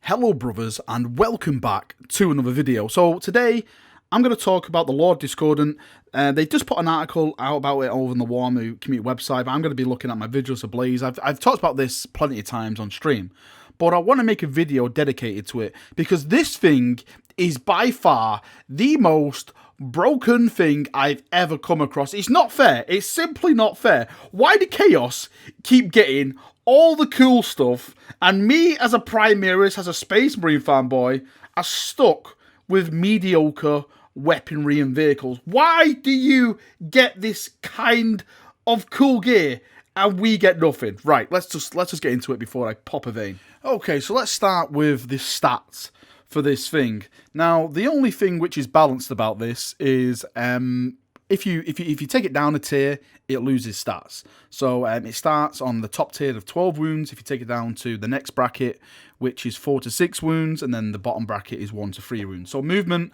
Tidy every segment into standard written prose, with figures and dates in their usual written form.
Hello brothers and welcome back to another video. So today I'm going to talk about the Lord Discordant. They just put an article out about it over on the Warhammer community website, but I'm going to be looking at my Vigils Ablaze. I've talked about this plenty of times on stream, but I want to make a video dedicated to it because this thing is by far the most broken thing I've ever come across. It's not fair. It's simply not fair. Why do Chaos keep getting all the cool stuff, and me as a Primaris, as a Space Marine fanboy, are stuck with mediocre weaponry and vehicles? Why do you get this kind of cool gear and we get nothing? Right, let's just get into it before I pop a vein. Okay, so let's start with the stats for this thing. Now, the only thing which is balanced about this is if you take it down a tier, it loses stats. So it starts on the top tier of 12 wounds. If you take it down to the next bracket, which is 4 to 6 wounds, and then the bottom bracket is 1 to 3 wounds. So movement,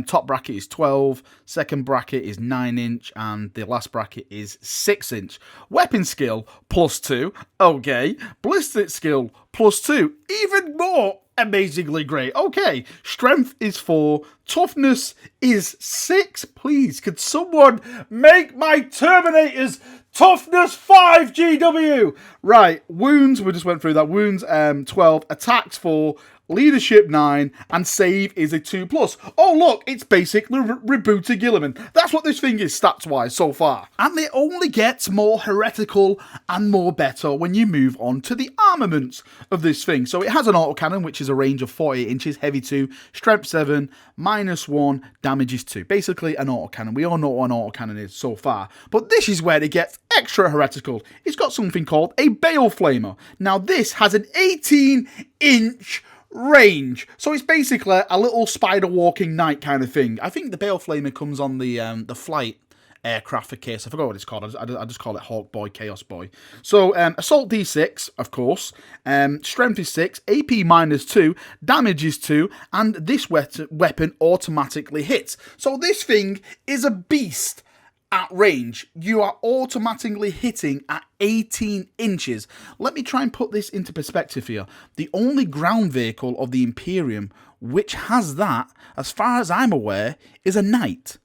top bracket is 12, second bracket is 9 inch, and the last bracket is 6 inch. Weapon skill +2, okay. Ballistic skill +2, even more amazingly great. Okay, strength is 4, toughness is 6. Please, could someone make my Terminators toughness 5 GW? Right, wounds, we just went through that. Wounds 12, attacks 4, leadership 9, and save is a 2+. Oh look, it's basically rebooted Gilliman. That's what this thing is stats-wise so far. And it only gets more heretical and more better when you move on to the armaments of this thing. So it has an autocannon, which is a range of 48 inches, heavy 2, strength 7, -1, damage is 2. Basically an autocannon. We all know what an autocannon is so far. But this is where it gets extra heretical. It's got something called a Bale Flamer. Now this has an 18-inch range, so it's basically a little spider walking knight kind of thing. I think the Bale Flamer comes on the flight aircraft for case. I forgot what it's called. I just call it Hawk Boy, Chaos Boy. So assault D6, of course. Strength is 6, AP -2, damage is 2, and this weapon automatically hits. So this thing is a beast. At range, you are automatically hitting at 18 inches. Let me try and put this into perspective here. The only ground vehicle of the Imperium which has that, as far as I'm aware, is a knight.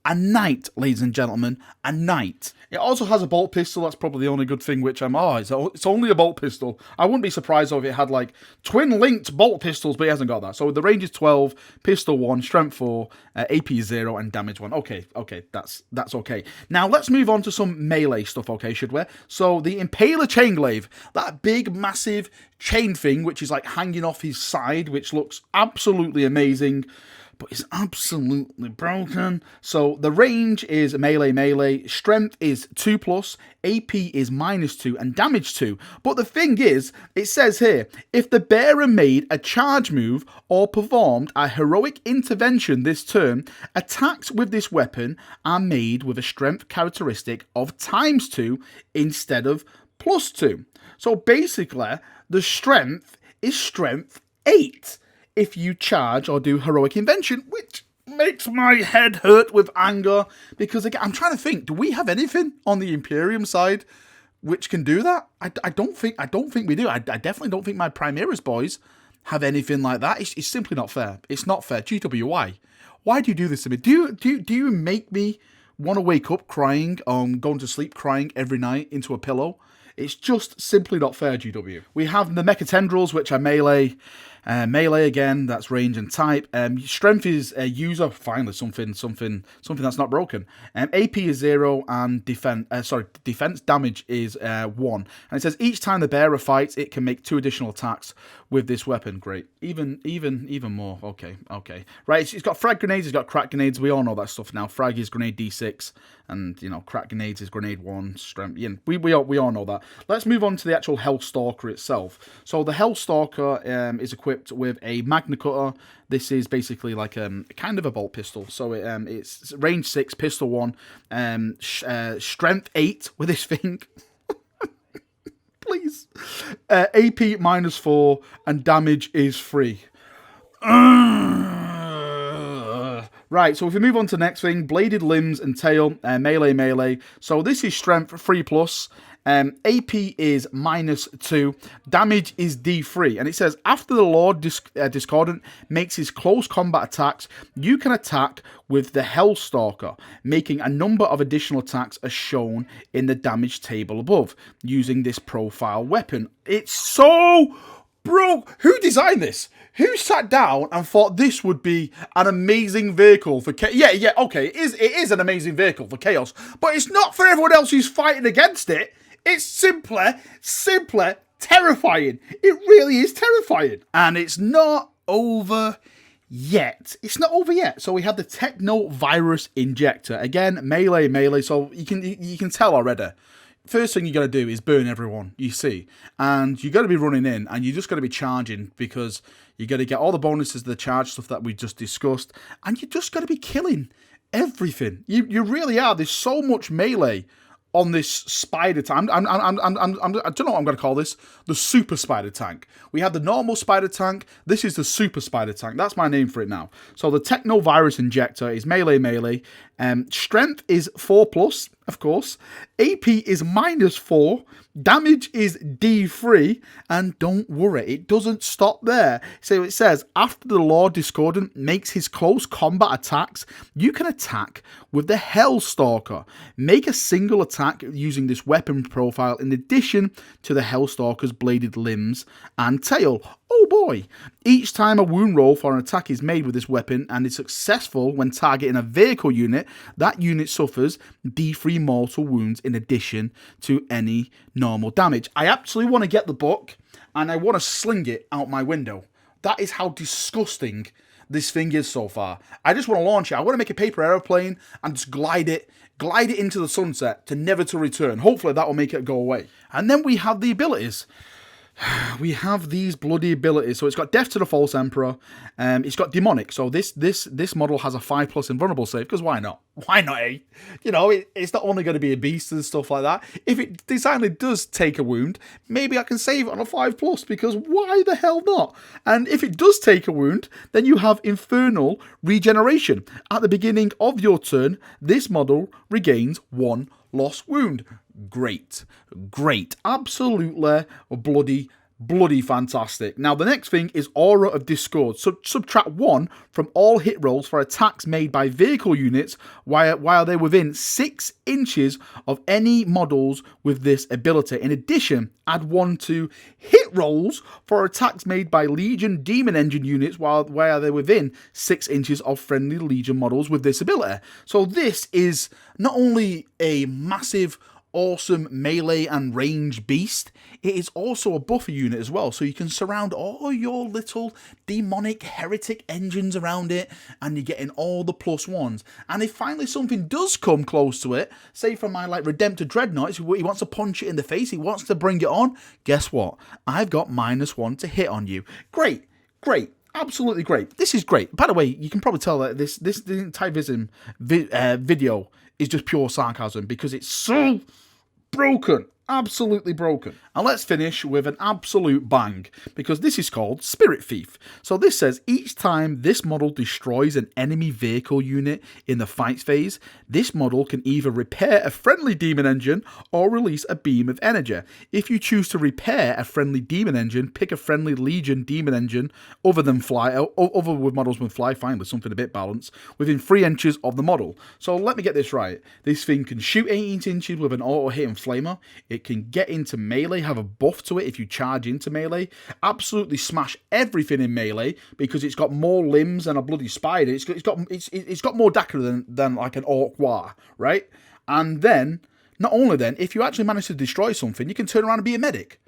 A knight, ladies and gentlemen, a knight. It also has a bolt pistol. That's probably the only good thing which it's only a bolt pistol. I wouldn't be surprised if it had like twin-linked bolt pistols, but it hasn't got that. So the range is 12, pistol 1, strength 4, AP 0, and damage 1. Okay, that's okay. Now let's move on to some melee stuff, okay, should we? So the Impaler Chainglaive, that big, massive chain thing, which is like hanging off his side, which looks absolutely amazing, but it's absolutely broken. So the range is melee, strength is 2+, AP is -2, and damage 2. But the thing is, it says here, if the bearer made a charge move or performed a heroic intervention this turn, attacks with this weapon are made with a strength characteristic of ×2 instead of +2. So basically, the strength is strength 8. If you charge or do heroic invention, which makes my head hurt with anger, because again, I'm trying to think, do we have anything on the Imperium side which can do that? I don't think we do. I definitely don't think my Primaris boys have anything like that. It's simply not fair. It's not fair. GWY. Why do you do this to me? Do you make me want to wake up crying, going to sleep crying every night into a pillow? It's just simply not fair, GW. We have the Mecha Tendrils, which are melee. Melee again, that's range and type. Strength is user, finally something that's not broken. AP is 0 and defense damage is 1. And it says each time the bearer fights, it can make 2 additional attacks with this weapon. Great, even more. Okay. Right, it's got frag grenades, it's got crack grenades. We all know that stuff now. Frag is grenade D6, and crack grenades is grenade 1. Strength. We all know that. Let's move on to the actual Hellstalker itself. So the Hellstalker is equipped with a Magna Cutter. This is basically like kind of a bolt pistol. So it's range 6, pistol 1, strength 8 with this thing. Please. AP -4 and damage is 3. Right, so if we move on to the next thing, bladed limbs and tail, melee. So this is strength 3+, AP is -2. Damage is D3. And it says, after the Lord Discordant makes his close combat attacks, you can attack with the Hellstalker, making a number of additional attacks as shown in the damage table above, using this profile weapon. It's so broke. Who designed this? Who sat down and thought this would be an amazing vehicle for Chaos? Yeah, okay, it is an amazing vehicle for Chaos, but it's not for everyone else who's fighting against it. It's simply terrifying. It really is terrifying. And it's not over yet. It's not over yet. So we have the Techno Virus Injector. Again, melee, so you can tell already. First thing you got to do is burn everyone you see, and you got to be running in, and you just got to be charging, because you got to get all the bonuses, the charge stuff that we just discussed, and you just got to be killing everything. You really are. There's so much melee on this spider tank. I don't know what I'm going to call this. The super spider tank. We have the normal spider tank. This is the super spider tank. That's my name for it now. So the Techno Virus Injector is melee. Strength is 4+, of course. AP is -4. Damage is D3. And don't worry, it doesn't stop there. So it says, after the Lord Discordant makes his close combat attacks, you can attack with the Hellstalker. Make a single attack using this weapon profile in addition to the Hellstalker's bladed limbs and tail. Oh boy! Each time a wound roll for an attack is made with this weapon and is successful when targeting a vehicle unit, that unit suffers D3 mortal wounds in addition to any normal damage. I actually want to get the book and I want to sling it out my window. That is how disgusting this thing is so far. I just want to launch it. I want to make a paper aeroplane and just glide it into the sunset to never to return. Hopefully that will make it go away. And then we have the abilities. We have these bloody abilities. So it's got Death to the False Emperor. It's got Demonic. So this model has a 5+ invulnerable save, because why not? Why not, eh? You know, it's not only going to be a beast and stuff like that. If it decidedly does take a wound, maybe I can save it on a 5+, because why the hell not? And if it does take a wound, then you have Infernal Regeneration. At the beginning of your turn, this model regains 1 lost wound. Great, absolutely bloody fantastic. Now the next thing is Aura of Discord. So subtract 1 from all hit rolls for attacks made by vehicle units while they're within 6 inches of any models with this ability. In addition, add 1 to hit rolls for attacks made by Legion Demon Engine units while they're within 6 inches of friendly Legion models with this ability. So this is not only a massive awesome melee and range beast, it is also a buffer unit as well, so you can surround all your little demonic heretic engines around it and you're getting all the +1s. And if finally something does come close to it, say from my like Redemptor Dreadnought, he wants to punch it in the face, he wants to bring it on, guess what? I've got -1 to hit on you. Great, absolutely great. This is great. By the way, you can probably tell that the entire video is just pure sarcasm, because it's so broken. Absolutely broken. And let's finish with an absolute bang, because this is called Spirit Thief. So this says, each time this model destroys an enemy vehicle unit in the fight phase, this model can either repair a friendly demon engine or release a beam of energy. If you choose to repair a friendly demon engine, pick a friendly Legion demon engine other with models with fly, fine, with something a bit balanced, within 3 inches of the model. So let me get this right. This thing can shoot 18 inches with an auto hit and flamer. It can get into melee, have a buff to it if you charge into melee, absolutely smash everything in melee because it's got more limbs than a bloody spider. It's got more Dakar than like an Orc War, right? And then, not only then, if you actually manage to destroy something, you can turn around and be a medic.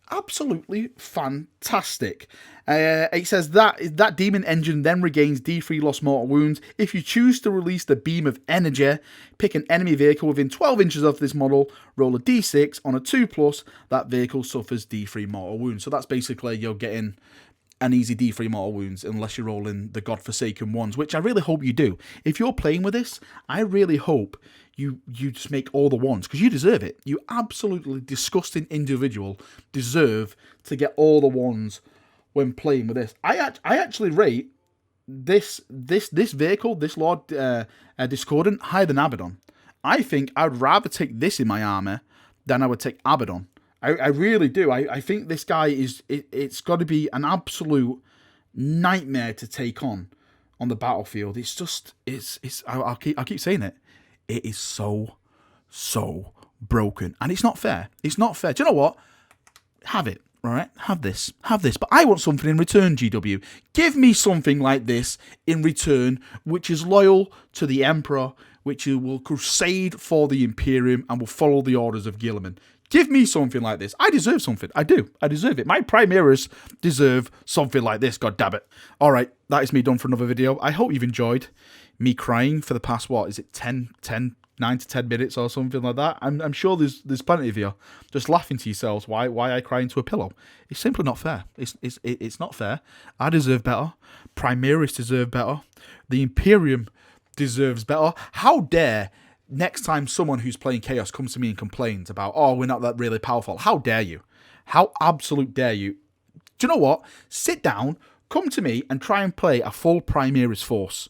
Absolutely fantastic. It says that demon engine then regains D3 lost mortal wounds. If you choose to release the beam of energy, pick an enemy vehicle within 12 inches of this model, roll a D6 on a 2+, that vehicle suffers D3 mortal wounds. So that's basically you're getting an easy D3 mortal wounds unless you're rolling the godforsaken ones, which I really hope you do. If you're playing with this, I really hope you just make all the ones, because you deserve it. You absolutely disgusting individual deserve to get all the ones when playing with this. I actually rate this vehicle, this Lord Discordant, higher than Abaddon. I think I'd rather take this in my army then I would take Abaddon. I really do. I think this guy is, it's got to be an absolute nightmare to take on the battlefield. It's just, I'll keep saying it. It is so broken. And it's not fair. It's not fair. Do you know what? Have it. All right, have this. But I want something in return, GW. Give me something like this in return, which is loyal to the Emperor, which will crusade for the Imperium and will follow the orders of Guilliman. Give me something like this. I deserve something. I do. I deserve it. My Primaris deserve something like this, god damn it. All right, that is me done for another video. I hope you've enjoyed me crying for the past, what, is it 9 to 10 minutes or something like that. I'm sure there's plenty of you just laughing to yourselves why I cry into a pillow. It's simply not fair. It's not fair. I deserve better. Primaris deserve better. The Imperium deserves better. How dare next time someone who's playing Chaos comes to me and complains about, oh, we're not that really powerful. How dare you? How absolute dare you? Do you know what? Sit down, come to me and try and play a full Primaris force.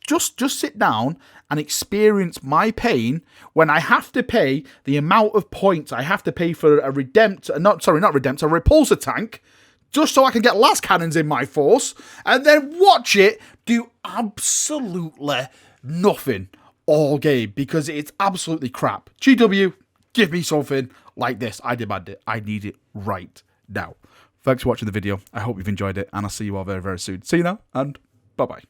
Just sit down and experience my pain when I have to pay the amount of points I have to pay for a repulsor tank, just so I can get las cannons in my force, and then watch it do absolutely nothing all game because it's absolutely crap. GW, give me something like this. I demand it. I need it right now. Thanks for watching the video. I hope you've enjoyed it, and I'll see you all very, very soon. See you now, and bye-bye.